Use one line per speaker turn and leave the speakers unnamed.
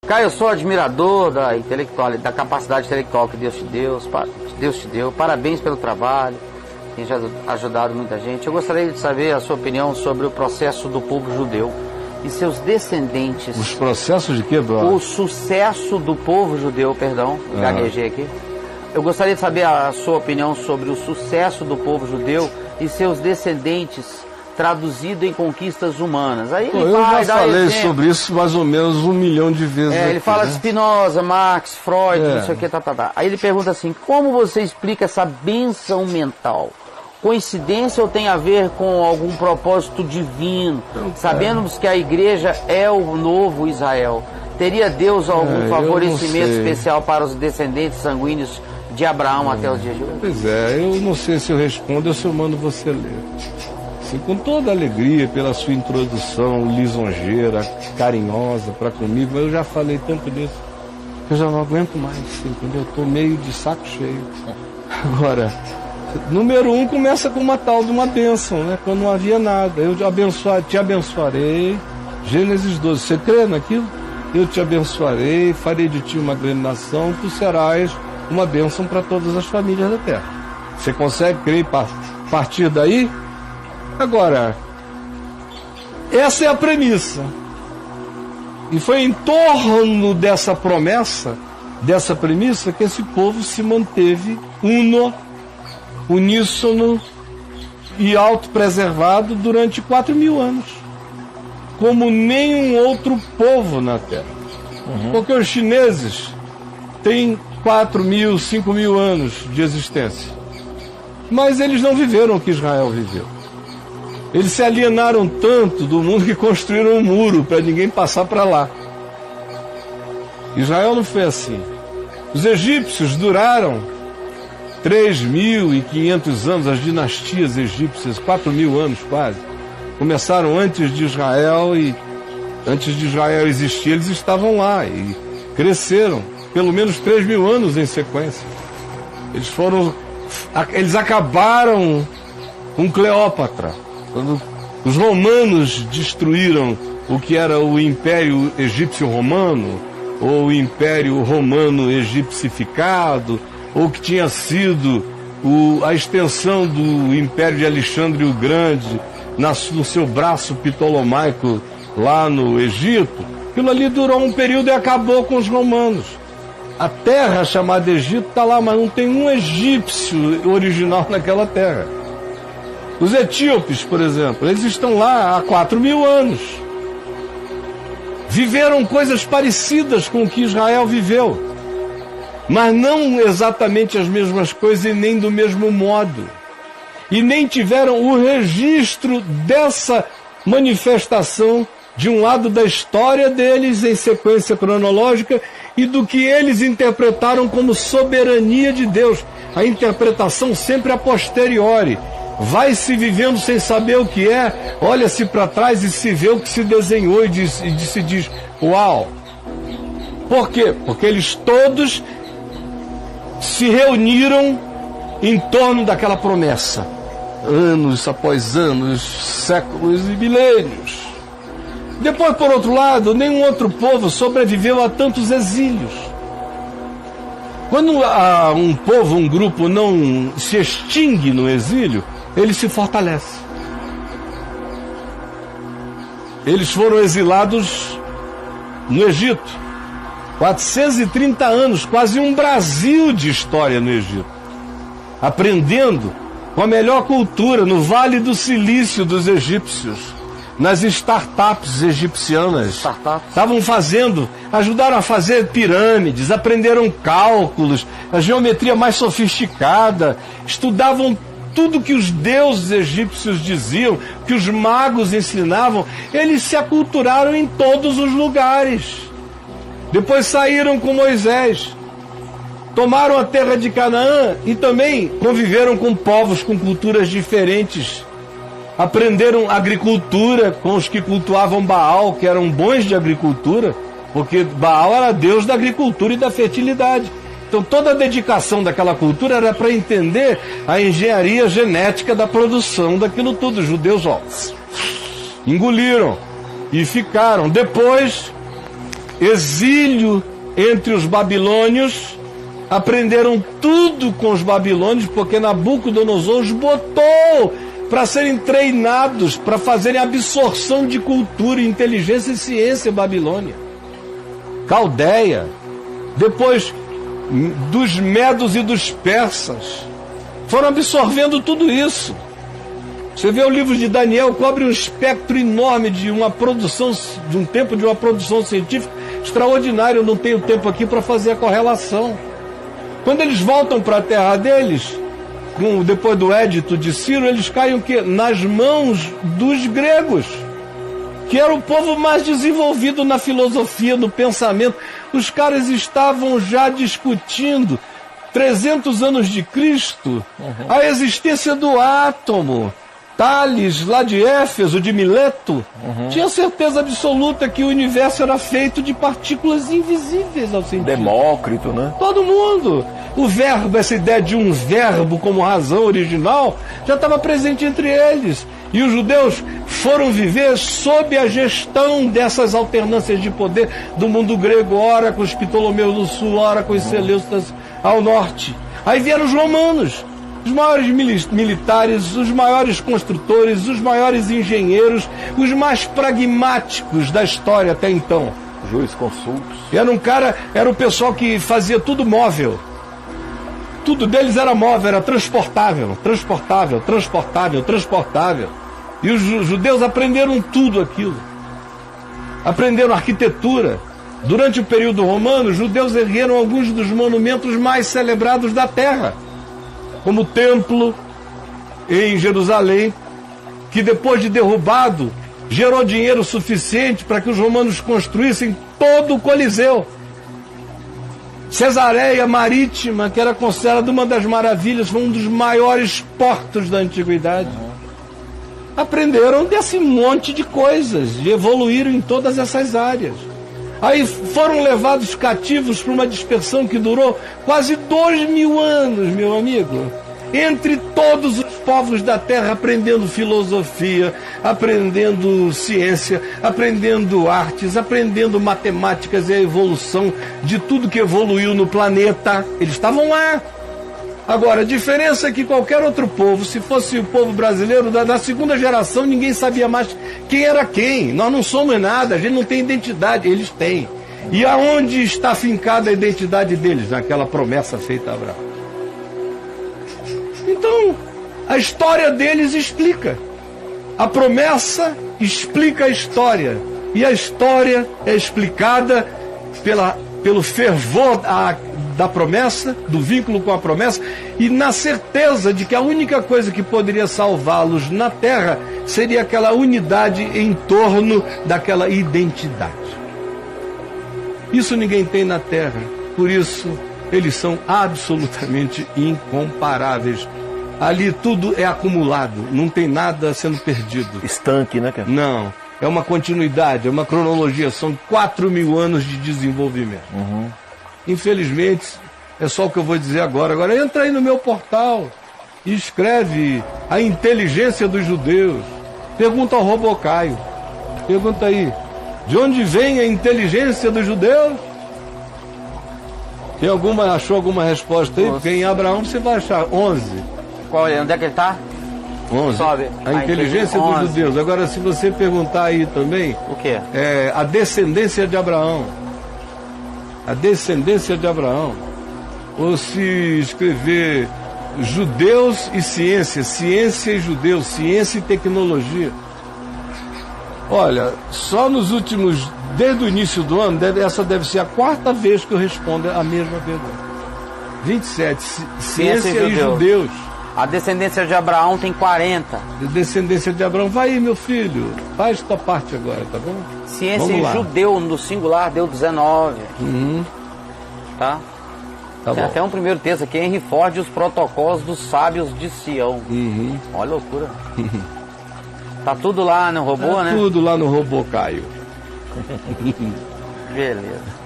Caio, eu sou admirador da capacidade intelectual que Deus te deu. Parabéns pelo trabalho, tem já ajudado muita gente. Eu gostaria de saber a sua opinião sobre o processo do povo judeu e seus descendentes.
Os processos de quê, Eduardo?
O sucesso do povo judeu, perdão, gaguejei aqui. Eu gostaria de saber a sua opinião sobre o sucesso do povo judeu e seus descendentes, traduzido em conquistas humanas. Aí ele
eu já falei sobre isso mais ou menos 1 milhão de vezes.
Ele fala de Spinoza, Marx, Freud, não sei o que, Aí ele pergunta assim: como você explica essa bênção mental? Coincidência ou tem a ver com algum propósito divino? Sabemos que a igreja é o novo Israel. Teria Deus algum favorecimento especial para os descendentes sanguíneos de Abraão até os dias de hoje?
Pois é, eu não sei se eu respondo ou se eu mando você ler. Assim, com toda alegria pela sua introdução lisonjeira, carinhosa para comigo, mas eu já falei tanto disso que eu já não aguento mais, entendeu? Eu estou meio de saco cheio. Agora, número 1 começa com uma tal de uma bênção, né? Quando não havia nada. Eu te abençoarei. Gênesis 12, você crê naquilo? Eu te abençoarei, farei de ti uma grande nação, tu serás uma bênção para todas as famílias da terra. Você consegue crer e partir daí? Agora, essa é a premissa. E foi em torno dessa promessa, dessa premissa, que esse povo se manteve uníssono e autopreservado durante 4.000 anos. Como nenhum outro povo na Terra. Porque os chineses têm 4.000, 5.000 anos de existência. Mas eles não viveram o que Israel viveu. Eles se alienaram tanto do mundo que construíram um muro para ninguém passar para lá. Israel não foi assim. Os egípcios duraram 3.500 anos, as dinastias egípcias, 4.000 anos quase. Começaram antes de Israel e antes de Israel existir, eles estavam lá e cresceram pelo menos 3.000 anos em sequência. Eles acabaram com Cleópatra. Quando os romanos destruíram o que era o Império Egípcio-Romano, ou o Império Romano Egipcificado, ou que tinha sido a extensão do Império de Alexandre o Grande no seu braço ptolomaico lá no Egito, aquilo ali durou um período e acabou com os romanos. A terra chamada Egito está lá, mas não tem um egípcio original naquela terra. Os etíopes, por exemplo, eles estão lá há 4.000 anos. Viveram coisas parecidas com o que Israel viveu, mas não exatamente as mesmas coisas e nem do mesmo modo. E nem tiveram o registro dessa manifestação de um lado da história deles em sequência cronológica e do que eles interpretaram como soberania de Deus. A interpretação sempre a posteriori. Vai-se vivendo sem saber o que é, olha-se para trás e se vê o que se desenhou e se diz, uau! Por quê? Porque eles todos se reuniram em torno daquela promessa. Anos após anos, séculos e milênios. Depois, por outro lado, nenhum outro povo sobreviveu a tantos exílios. Quando um povo, um grupo não se extingue no exílio, ele se fortalece. Eles foram exilados no Egito. 430 anos, quase um Brasil de história no Egito. Aprendendo com a melhor cultura no Vale do Silício dos egípcios. Nas startups egipcianas. Estavam ajudaram a fazer pirâmides, aprenderam cálculos, a geometria mais sofisticada, estudavam tudo que os deuses egípcios diziam, que os magos ensinavam. Eles se aculturaram em todos os lugares. Depois saíram com Moisés, tomaram a terra de Canaã e também conviveram com povos com culturas diferentes. Aprenderam agricultura com os que cultuavam Baal, que eram bons de agricultura, porque Baal era deus da agricultura e da fertilidade. Então toda a dedicação daquela cultura era para entender a engenharia genética da produção daquilo tudo. Os judeus, engoliram e ficaram. Depois exílio entre os babilônios, aprenderam tudo com os babilônios, porque Nabucodonosor os botou para serem treinados, para fazerem absorção de cultura, inteligência e ciência Babilônia. Caldeia, depois dos medos e dos persas, foram absorvendo tudo isso. Você vê o livro de Daniel, cobre um espectro enorme de uma produção, de um tempo de uma produção científica extraordinária. Eu não tenho tempo aqui para fazer a correlação. Quando eles voltam para a terra deles, depois do édito de Ciro, eles caem o quê? Nas mãos dos gregos, que era o povo mais desenvolvido na filosofia, no pensamento. Os caras estavam já discutindo, 300 anos de Cristo, a existência do átomo. Tales, lá de Éfeso, de Mileto, tinha certeza absoluta que o universo era feito de partículas invisíveis ao sentido.
Demócrito, né?
Todo mundo. O verbo, essa ideia de um verbo como razão original, já estava presente entre eles. E os judeus foram viver sob a gestão dessas alternâncias de poder do mundo grego, ora com os Ptolomeus do sul, ora com os Seleucidas ao norte. Aí vieram os romanos. Os maiores militares, os maiores construtores, os maiores engenheiros, os mais pragmáticos da história até então.
Jurisconsultos.
Era o pessoal que fazia tudo móvel. Tudo deles era móvel, era transportável. E os judeus aprenderam tudo aquilo. Aprenderam arquitetura. Durante o período romano, os judeus ergueram alguns dos monumentos mais celebrados da terra, como o templo em Jerusalém, que depois de derrubado, gerou dinheiro suficiente para que os romanos construíssem todo o Coliseu. Cesareia Marítima, que era considerada uma das maravilhas, foi um dos maiores portos da antiguidade. Aprenderam desse monte de coisas e evoluíram em todas essas áreas. Aí foram levados cativos para uma dispersão que durou quase 2000 anos, meu amigo. Entre todos os povos da terra, aprendendo filosofia, aprendendo ciência, aprendendo artes, aprendendo matemáticas e a evolução de tudo que evoluiu no planeta. Eles estavam lá. Agora, a diferença é que qualquer outro povo, se fosse o povo brasileiro, da segunda geração, ninguém sabia mais quem era quem. Nós não somos nada, a gente não tem identidade, eles têm. E aonde está fincada a identidade deles? Naquela promessa feita a Abraão. Então, a história deles explica. A promessa explica a história. E a história é explicada pelo fervor da promessa, do vínculo com a promessa, e na certeza de que a única coisa que poderia salvá-los na terra seria aquela unidade em torno daquela identidade. Isso ninguém tem na terra, por isso eles são absolutamente incomparáveis. Ali tudo é acumulado, não tem nada sendo perdido.
Estanque, né, cara?
Não, é uma continuidade, é uma cronologia, são 4.000 anos de desenvolvimento. Infelizmente, é só o que eu vou dizer agora. Agora entra aí no meu portal e escreve a inteligência dos judeus. Pergunta ao Robocaio. Pergunta aí, de onde vem a inteligência dos judeus? Achou alguma resposta aí? Porque em Abraão você vai achar 11.
Qual é? Onde é que ele está?
11.
Sobe.
A inteligência dos judeus. Agora, se você perguntar aí também...
O quê?
A descendência de Abraão. A descendência de Abraão. Ou se escrever judeus e ciência, ciência e judeus, ciência e tecnologia. Olha, só nos últimos, desde o início do ano, essa deve ser a 4ª vez que eu respondo a mesma pergunta. 27, ciência e judeus.
A descendência de Abraão tem 40.
Descendência de Abraão, vai aí, meu filho, faz tua parte agora, tá bom?
Ciência e judeu, no singular, deu 19. Tá? Tem
bom.
até um primeiro texto aqui, Henry Ford e os protocolos dos sábios de Sião. Olha a loucura. Tá tudo lá no robô, né?
Tudo lá no Robocaio.
Beleza.